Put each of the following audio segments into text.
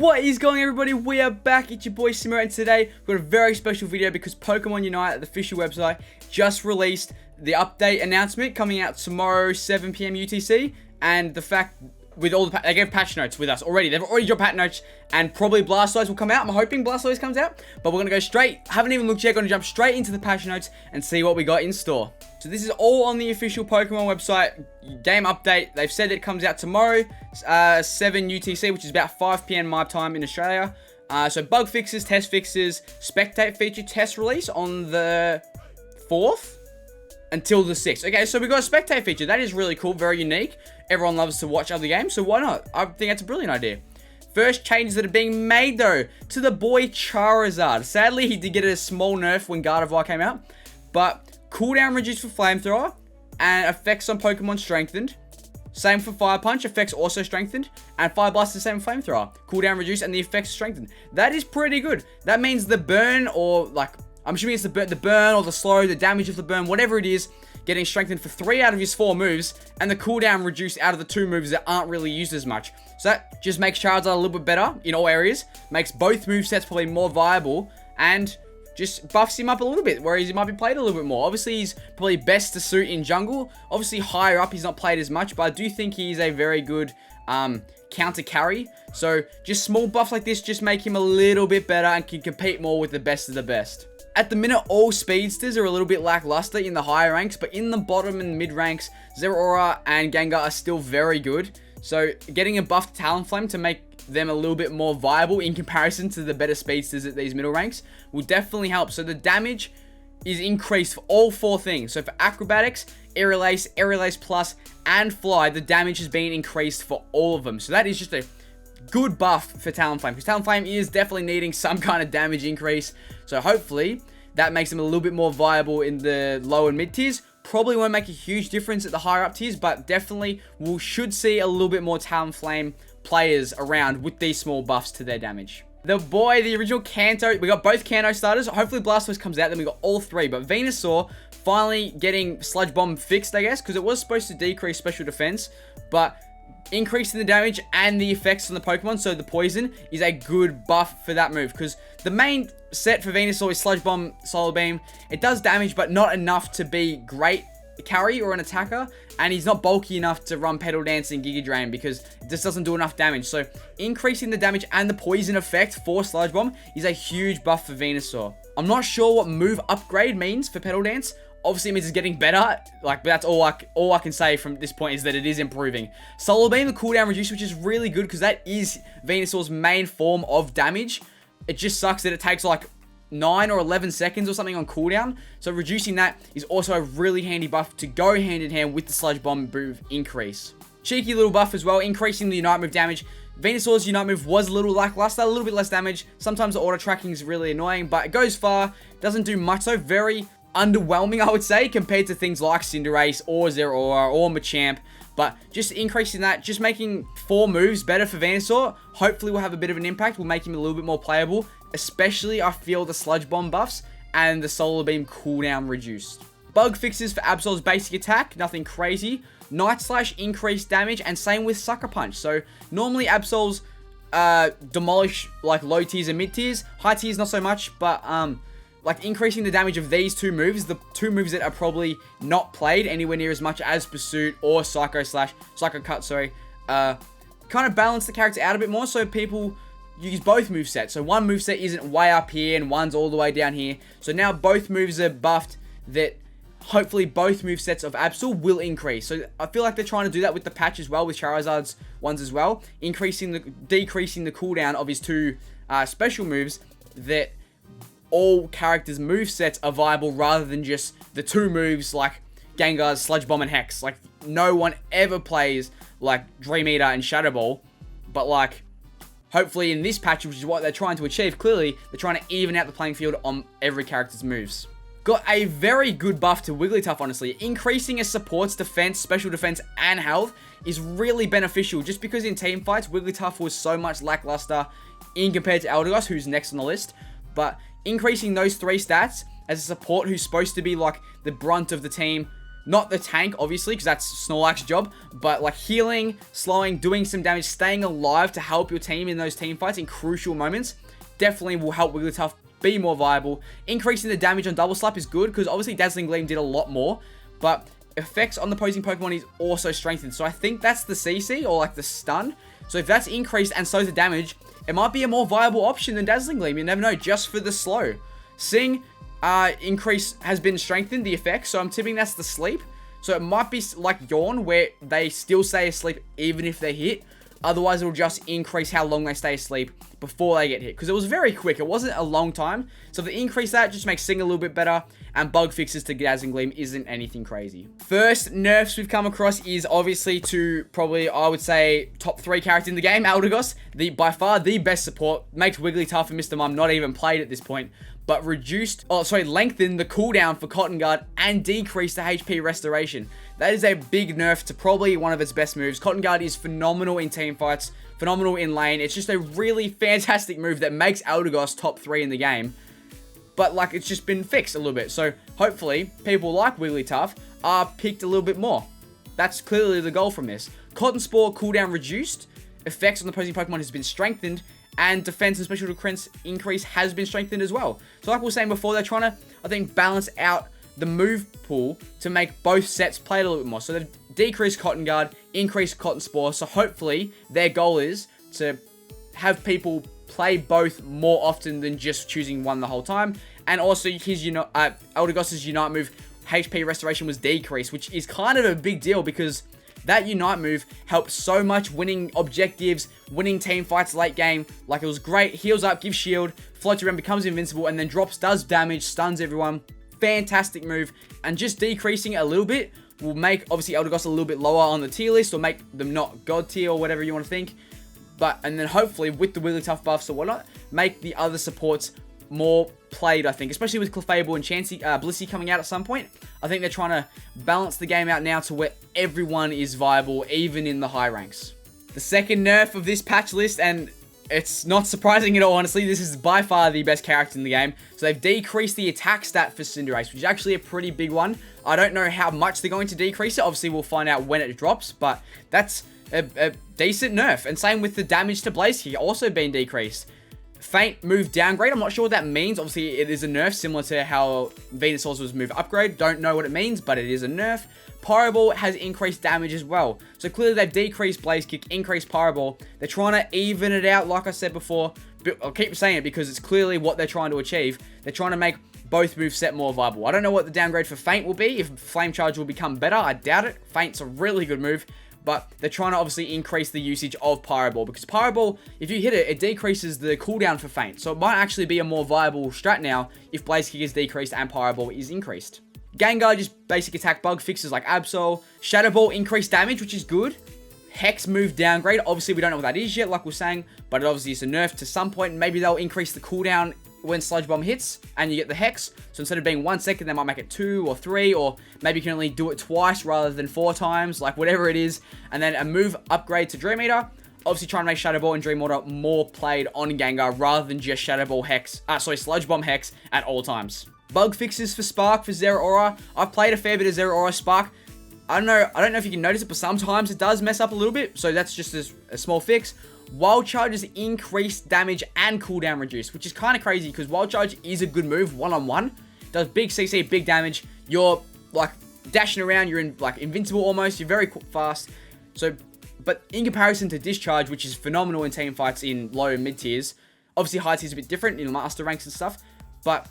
What is going on, everybody? We are back. It's your boy Cinderace, and today we've got a very special video because Pokémon UNITE, the official website, just released the update announcement coming out tomorrow 7 PM UTC, and the fact with all the they gave patch notes with us already. They've already dropped patch notes, and probably Blastoise will come out. I'm hoping Blastoise comes out, but we're gonna go straight. Haven't even looked yet. Gonna jump straight into the patch notes and see what we got in store. So this is all on the official Pokemon website game update. They've said it comes out tomorrow, 7 UTC, which is about 5 PM my time in Australia. So bug fixes, test fixes, spectate feature test release on the 4th until the 6th. Okay, so we got a spectate feature. That is really cool, very unique. Everyone loves to watch other games, so why not? I think that's a brilliant idea. First changes that are being made, though, to the boy Charizard. Sadly, he did get a small nerf when Gardevoir came out, but cooldown reduced for Flamethrower, and effects on Pokemon strengthened. Same for Fire Punch, effects also strengthened, and Fire Blast the same Flamethrower. Cooldown reduced and the effects strengthened. That is pretty good. That means the burn, or like, I'm assuming it's the burn or the slow, the damage of the burn, whatever it is, getting strengthened for 3 out of his 4 moves, and the cooldown reduced out of the 2 moves that aren't really used as much. So that just makes Charizard a little bit better in all areas, makes both movesets probably more viable, and just buffs him up a little bit, whereas he might be played a little bit more. Obviously, he's probably best to suit in jungle. Obviously, higher up, he's not played as much, but I do think he's a very good counter carry. So just small buffs like this just make him a little bit better and can compete more with the best of the best. At the minute, all speedsters are a little bit lackluster in the higher ranks, but in the bottom and mid ranks, Zeraora and Gengar are still very good. So getting a buff to Talonflame to make them a little bit more viable in comparison to the better speedsters at these middle ranks will definitely help. So the damage is increased for all 4 things. So for Acrobatics, Aerial Ace Plus, and Fly, the damage has been increased for all of them. So that is just a good buff for Talonflame, because Talonflame is definitely needing some kind of damage increase. So hopefully that makes them a little bit more viable in the low and mid tiers. Probably won't make a huge difference at the higher up tiers, but definitely we should see a little bit more Talonflame players around with these small buffs to their damage. The original Kanto, we got both Kanto starters. Hopefully Blastoise comes out, then we got all 3. But Venusaur finally getting Sludge Bomb fixed, I guess, because it was supposed to decrease special defense, but increasing the damage and the effects on the Pokemon, so the poison is a good buff for that move, because the main set for Venusaur is Sludge Bomb, Solar Beam. It does damage, but not enough to be great carry or an attacker, and he's not bulky enough to run Petal Dance and Giga Drain because it just doesn't do enough damage. So increasing the damage and the poison effect for Sludge Bomb is a huge buff for Venusaur. I'm not sure what move upgrade means for Petal Dance. Obviously, it means it's getting better. But that's all I can say from this point is that it is improving. Solar Beam, the cooldown reduced, which is really good because that is Venusaur's main form of damage. It just sucks that it takes like 9 or 11 seconds or something on cooldown. So reducing that is also a really handy buff to go hand in hand with the Sludge Bomb move increase. Cheeky little buff as well, increasing the Unite move damage. Venusaur's Unite move was a little lackluster, a little bit less damage. Sometimes the auto tracking is really annoying, but it goes far, doesn't do much, so very underwhelming, I would say, compared to things like Cinderace or Zeraora or Machamp. But just increasing that, just making 4 moves better for Venusaur, hopefully will have a bit of an impact, will make him a little bit more playable. Especially, I feel, the Sludge Bomb buffs and the Solar Beam cooldown reduced. Bug fixes for Absol's basic attack, nothing crazy. Night Slash increased damage, and same with Sucker Punch. So normally Absol's demolish like low tiers and mid tiers, high tiers not so much, but like increasing the damage of these 2 moves, the 2 moves that are probably not played anywhere near as much as Pursuit or Psycho Cut, kind of balance the character out a bit more so people use both movesets. So one moveset isn't way up here and one's all the way down here. So now both moves are buffed, that hopefully both movesets of Absol will increase. So I feel like they're trying to do that with the patch as well, with Charizard's ones as well, decreasing the cooldown of his 2 special moves, that all characters' movesets are viable rather than just the 2 moves like Gengar's Sludge Bomb and Hex. Like, no one ever plays like Dream Eater and Shadow Ball, but like, hopefully in this patch, which is what they're trying to achieve, clearly, they're trying to even out the playing field on every character's moves. Got a very good buff to Wigglytuff, honestly. Increasing a support's defense, special defense, and health is really beneficial, just because in team fights, Wigglytuff was so much lackluster in compared to Eldegoss, who's next on the list. But increasing those 3 stats as a support who's supposed to be like the brunt of the team, Not the tank, obviously, because that's Snorlax's job, but like healing, slowing, doing some damage, staying alive to help your team in those team fights in crucial moments definitely will help Wigglytuff be more viable. Increasing the damage on Double Slap is good, because obviously Dazzling Gleam did a lot more, but effects on the opposing Pokemon is also strengthened. So I think that's the CC, or like the stun. So if that's increased and so's the damage, it might be a more viable option than Dazzling Gleam. You never know, just for the slow. Sing increase has been strengthened, the effect, so I'm tipping that's the sleep. So it might be like Yawn, where they still stay asleep even if they hit. Otherwise, it'll just increase how long they stay asleep before they get hit. Because it was very quick. It wasn't a long time. So if they increase that, just makes Sing a little bit better. And bug fixes to Dazzling Gleam isn't anything crazy. First nerfs we've come across is obviously to probably, I would say, top 3 character in the game, Eldegoss. By far the best support. Makes Wigglytuff and Mr. Mime not even played at this point. But lengthened the cooldown for Cotton Guard and decreased the HP restoration. That is a big nerf to probably one of its best moves. Cotton Guard is phenomenal in team fights, phenomenal in lane. It's just a really fantastic move that makes Eldegoss top 3 in the game. But like, it's just been fixed a little bit. So hopefully people like Wigglytuff are picked a little bit more. That's clearly the goal from this. Cotton Spore cooldown reduced. Effects on the opposing Pokemon has been strengthened. And defense and special defense increase has been strengthened as well. So like we were saying before, they're trying to, I think, balance out the move pool to make both sets play a little bit more. So they've decreased Cotton Guard, increased Cotton Spore. So hopefully their goal is to have people play both more often than just choosing one the whole time. And also his Eldegoss's Unite move, HP restoration was decreased, which is kind of a big deal because that Unite move helps so much winning objectives, winning team fights late game. Like, it was great. Heals up, gives shield, floats around, becomes invincible, and then does damage, stuns everyone. Fantastic move. And just decreasing it a little bit will make, obviously, Eldegoss a little bit lower on the tier list, or make them not God tier, or whatever you want to think. And then hopefully, with the Wigglytuff buffs or whatnot, make the other supports more played, I think, especially with Clefable and Blissey coming out at some point. I think they're trying to balance the game out now to where everyone is viable, even in the high ranks. The second nerf of this patch list, and it's not surprising at all, honestly, this is by far the best character in the game. So they've decreased the attack stat for Cinderace, which is actually a pretty big one. I don't know how much they're going to decrease it. Obviously, we'll find out when it drops, but that's a decent nerf. And same with the damage to Blaziken, also being decreased. Faint move downgrade, I'm not sure what that means. Obviously, it is a nerf, similar to how Venusaur's was move upgrade. Don't know what it means, but it is a nerf. Pyro has increased damage as well. So clearly, they've decreased Blaze Kick, increased Pyro. They're trying to even it out, like I said before. But I'll keep saying it because it's clearly what they're trying to achieve. They're trying to make both moves set more viable. I don't know what the downgrade for Faint will be. If Flame Charge will become better, I doubt it. Faint's a really good move. But they're trying to obviously increase the usage of Pyro Ball. Because Pyro Ball, if you hit it, it decreases the cooldown for Faint. So it might actually be a more viable strat now if Blaze Kick is decreased and Pyro Ball is increased. Gengar, just basic attack bug fixes like Absol. Shadow Ball, increased damage, which is good. Hex move downgrade. Obviously, we don't know what that is yet, like we're saying. But it obviously is a nerf to some point. Maybe they'll increase the cooldown when Sludge Bomb hits and you get the Hex. So instead of being 1 second, they might make it 2 or 3, or maybe you can only do it twice rather than 4 times, like whatever it is. And then a move upgrade to Dream Eater. Obviously trying to make Shadow Ball and Dream Eater more played on Gengar rather than just Shadow Ball Hex, Sludge Bomb Hex at all times. Bug fixes for Spark for Zeraora. I've played a fair bit of Zeraora Spark. I don't know if you can notice it, but sometimes it does mess up a little bit. So that's just a small fix. Wild Charge is increased damage and cooldown reduced, which is kind of crazy because Wild Charge is a good move one-on-one. Does big CC, big damage. You're like dashing around, you're invincible almost, you're very fast. So, but in comparison to Discharge, which is phenomenal in team fights in low and mid tiers, obviously high tiers a bit different in master ranks and stuff, but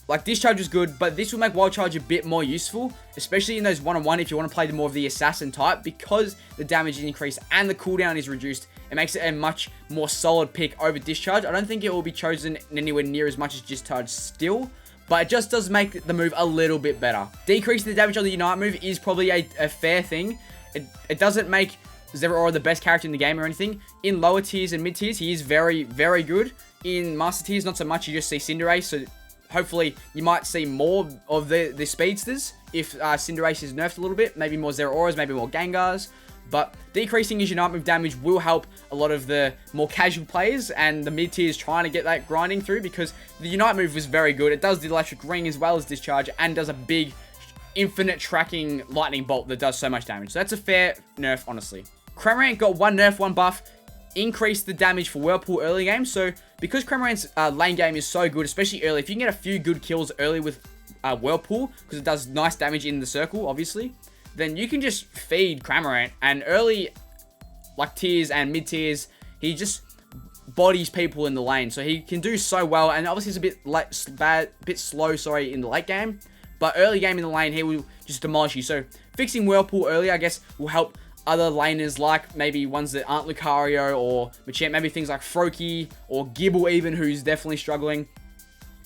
like Discharge is good, but this will make Wild Charge a bit more useful, especially in those one-on-one if you want to play more of the assassin type, because the damage is increased and the cooldown is reduced. It makes it a much more solid pick over Discharge. I don't think it will be chosen anywhere near as much as Discharge still, but it just does make the move a little bit better. Decreasing the damage on the Unite move is probably a fair thing. It doesn't make Zeraora the best character in the game or anything. In lower tiers and mid tiers, he is very, very good. In master tiers, not so much. You just see Cinderace, so hopefully you might see more of the speedsters if Cinderace is nerfed a little bit. Maybe more Zeraoras, maybe more Gengars. But decreasing his Unite move damage will help a lot of the more casual players and the mid tiers trying to get that grinding through, because the Unite move was very good. It does the electric ring as well as Discharge and does a big infinite tracking lightning bolt that does so much damage. So that's a fair nerf, honestly. Cramorant got 1 nerf, 1 buff. Increased the damage for Whirlpool early game. So because Cramorant's lane game is so good, especially early, if you can get a few good kills early with Whirlpool, because it does nice damage in the circle, obviously, then you can just feed Cramorant. And early, like, tiers and mid tiers, he just bodies people in the lane. So he can do so well. And obviously it's a bit slow, in the late game. But early game in the lane, he will just demolish you. So fixing Whirlpool early, I guess, will help other laners, like maybe ones that aren't Lucario or Machamp, maybe things like Froakie or Gibble even, who's definitely struggling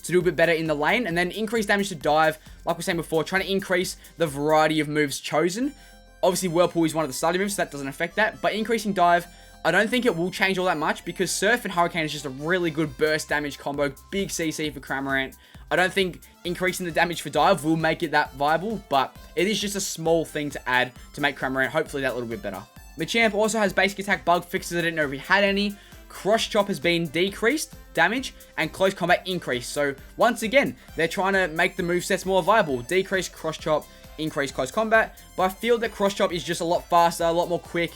to do a bit better in the lane. And then increase damage to dive, like we were saying before, trying to increase the variety of moves chosen. Obviously, Whirlpool is one of the starting moves, so that doesn't affect that. But increasing dive, I don't think it will change all that much, because Surf and Hurricane is just a really good burst damage combo, big CC for Cramorant. I don't think increasing the damage for dive will make it that viable, but it is just a small thing to add to make Cramorant hopefully that little bit better. Machamp also has basic attack bug fixes. I didn't know if he had any. Cross Chop has been decreased damage and close combat increased. So once again, they're trying to make the movesets more viable. Decrease Cross Chop, increase close combat. But I feel that Cross Chop is just a lot faster, a lot more quick,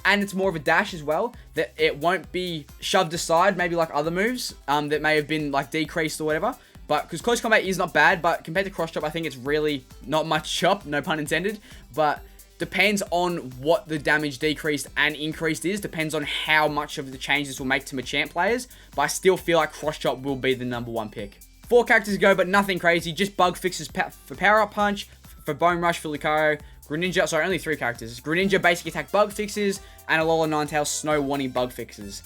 and it's more of a dash as well, that it won't be shoved aside, maybe like other moves that may have been like decreased or whatever. But because close combat is not bad, but compared to cross chop, I think it's really not much chop, no pun intended. But depends on what the damage decreased and increased is. Depends on how much of the changes will make to Machamp players. But I still feel like cross chop will be the #1 pick. 4 characters to go, but nothing crazy. Just bug fixes for Power Up Punch, for Bone Rush for Lucario, Greninja, sorry, only 3 characters. Greninja basic attack bug fixes, and Alola Ninetales Snow Warning bug fixes.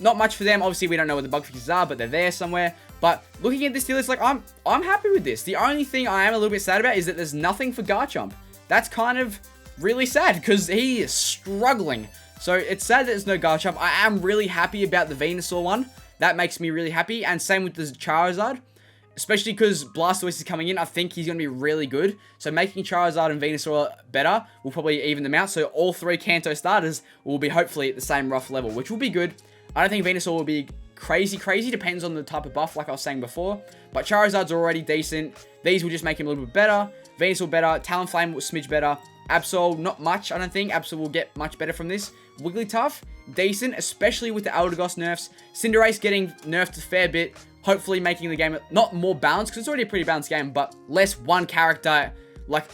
Not much for them. Obviously, we don't know what the bug fixes are, but they're there somewhere. But looking at this tier list, like, I'm happy with this. The only thing I am a little bit sad about is that there's nothing for Garchomp. That's kind of really sad, because he is struggling. So it's sad that there's no Garchomp. I am really happy about the Venusaur one. That makes me really happy. And same with the Charizard. Especially because Blastoise is coming in. I think he's going to be really good. So making Charizard and Venusaur better will probably even them out. So all 3 Kanto starters will be hopefully at the same rough level, which will be good. I don't think Venusaur will be crazy. Depends on the type of buff, like I was saying before. But Charizard's already decent. These will just make him a little bit better. Venusaur better. Talonflame will smidge better. Absol, not much, I don't think. Absol will get much better from this. Wigglytuff, decent, especially with the Eldegoss nerfs. Cinderace getting nerfed a fair bit. Hopefully making the game not more balanced, because it's already a pretty balanced game, but less one character. Like,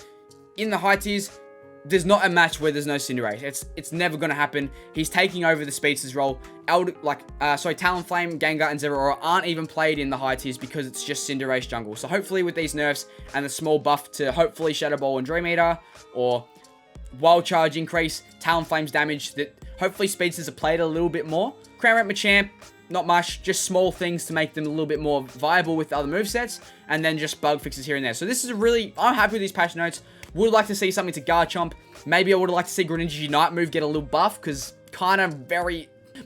in the high tiers, there's not a match where there's no Cinderace. It's never going to happen. He's taking over the Speedster's role. Talonflame, Gengar, and Zeraora aren't even played in the high tiers because it's just Cinderace jungle. So hopefully with these nerfs and the small buff to hopefully Shadow Ball and Dream Eater, or Wild Charge increase, Talonflame's damage, that hopefully Speedsters are played a little bit more. Cramorant, Machamp, not much, just small things to make them a little bit more viable with other movesets, and then just bug fixes here and there. So this is I'm happy with these patch notes. Would like to see something to Garchomp. Maybe I would like to see Greninja Unite move get a little buff, because kind of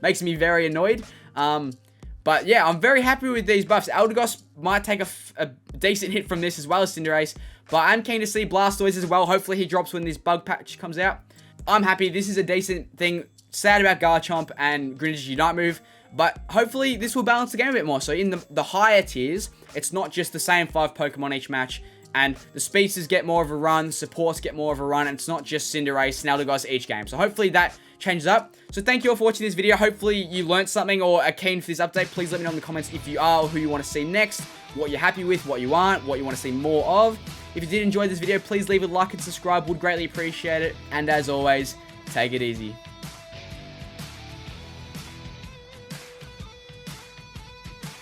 makes me very annoyed. But yeah, I'm very happy with these buffs. Eldegoss might take a decent hit from this, as well as Cinderace, but I'm keen to see Blastoise as well. Hopefully he drops when this bug patch comes out. I'm happy. This is a decent thing. Sad about Garchomp and Greninja Unite move, but hopefully this will balance the game a bit more. So in the higher tiers, it's not just the same 5 Pokemon each match, and the Speedsters get more of a run, supports get more of a run, and it's not just Cinderace and Eldegoss each game. So hopefully that changes up. So thank you all for watching this video. Hopefully you learned something or are keen for this update. Please let me know in the comments if you are, or who you want to see next, what you're happy with, what you aren't, what you want to see more of. If you did enjoy this video, please leave a like and subscribe. Would greatly appreciate it. And as always, take it easy.